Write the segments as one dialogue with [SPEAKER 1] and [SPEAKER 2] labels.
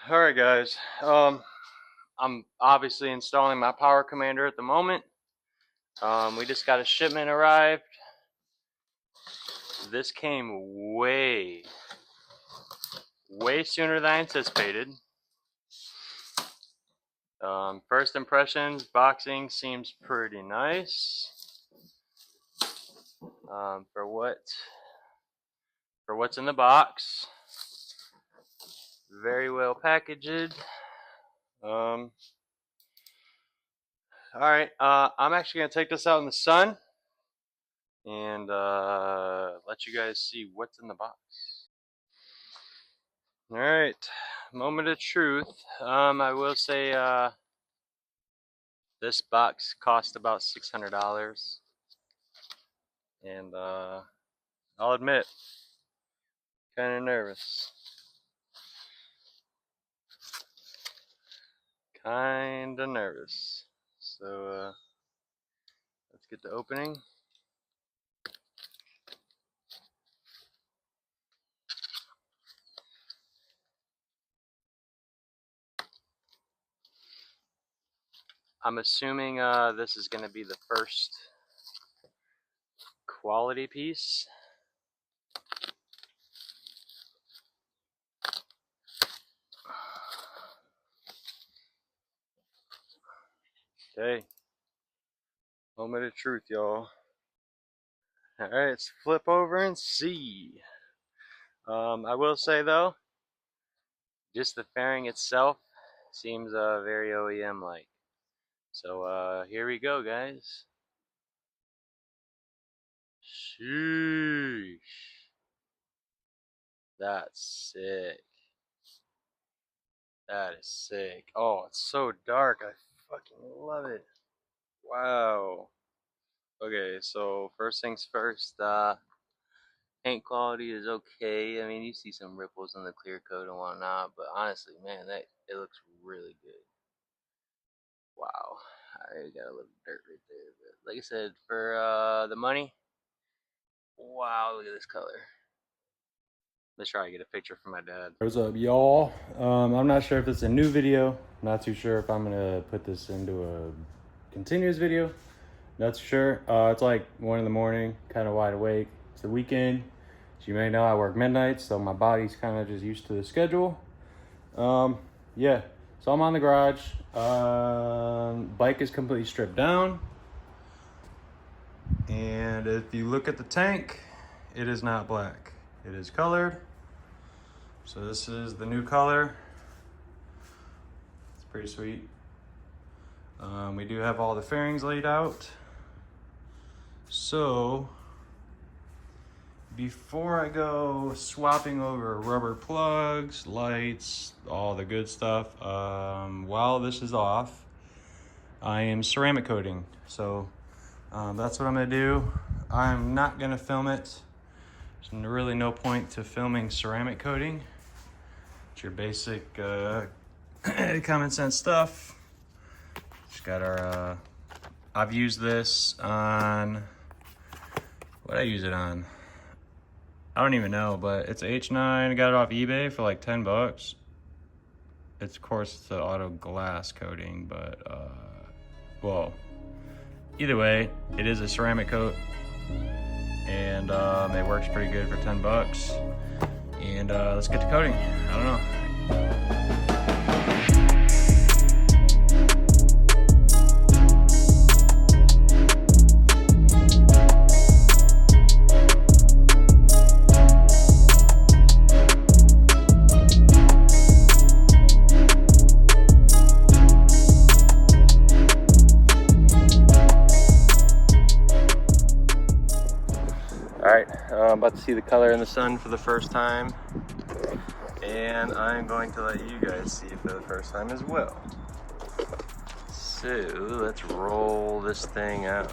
[SPEAKER 1] All right, guys. I'm obviously installing my power commander at the moment. We just got a shipment arrived. This came way sooner than I anticipated. First impressions, boxing seems pretty nice. For what's in the box, very well packaged. All right, I'm actually gonna take this out in the sun and let you guys see what's in the box. All right, moment of truth. I will say this box cost about $600, and I'll admit, kind of nervous. Kinda nervous. So let's get to opening. I'm assuming this is going to be the first quality piece. Okay. Moment of truth, y'all. Alright, let's flip over and see. I will say though, just the fairing itself seems very OEM-like. So here we go, guys. Sheesh. That's sick. That is sick. Oh, it's so dark. I fucking love it. Wow. Okay, so first things first, paint quality is okay. I mean, you see some ripples on the clear coat and whatnot, but honestly, man, it looks really good. Wow. I already got a little dirt right there, but like I said, for the money, wow, look at this color. Let's try to get a picture for my dad.
[SPEAKER 2] What's up, y'all? I'm not sure if it's a new video. Not too sure if I'm gonna put this into a continuous video. Not too sure. It's like 1 in the morning, kind of wide awake. It's the weekend. As you may know, I work midnight, so my body's kind of just used to the schedule. Yeah, so I'm on the garage. Bike is completely stripped down. And if you look at the tank, it is not black. It is colored. So this is the new color. It's pretty sweet. We do have all the fairings laid out. So before I go swapping over rubber plugs, lights, all the good stuff, while this is off, I am ceramic coating. So that's what I'm gonna do. I'm not gonna film it. There's really no point to filming ceramic coating. It's your basic common sense stuff. Just got our, I've used this on, what I use it on? I don't even know, but it's H9. I got it off eBay for like 10 bucks. It's, of course, it's the auto glass coating, but, well, either way, it is a ceramic coat, and it works pretty good for 10 bucks. And let's get to coating. I don't know. Alright, I'm about to see the color in the sun for the first time, and I'm going to let you guys see it for the first time as well. So, let's roll this thing out.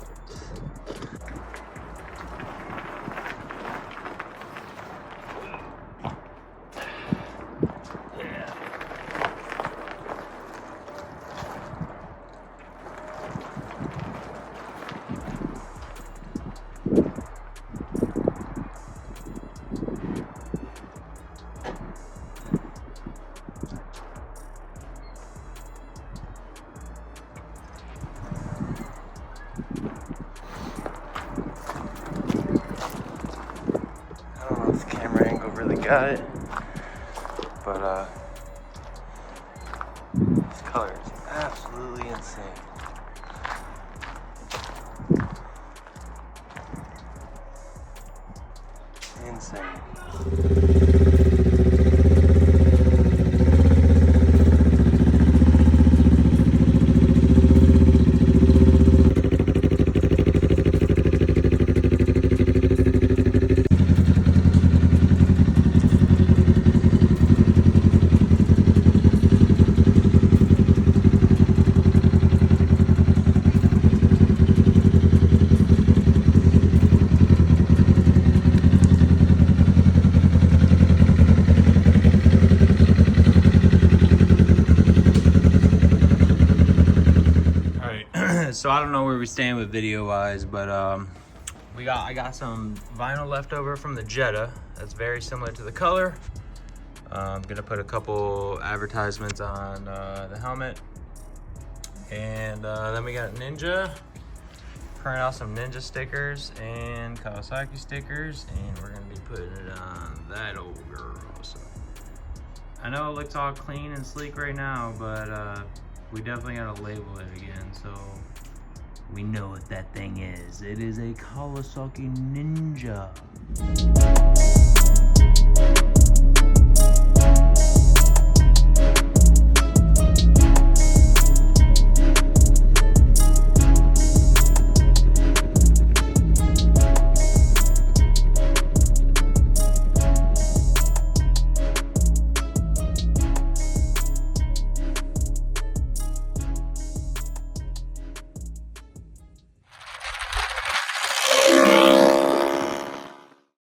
[SPEAKER 1] really got it. But this color is absolutely insane. Insane.
[SPEAKER 2] So I don't know where we stand with video wise, but I got some vinyl left over from the Jetta that's very similar to the color. I'm gonna put a couple advertisements on the helmet, and then we got Ninja. Print out some Ninja stickers and Kawasaki stickers, and we're gonna be putting it on that old girl. So I know it looks all clean and sleek right now, but we definitely gotta label it again, so we know what that thing is. It is a Kawasaki Ninja.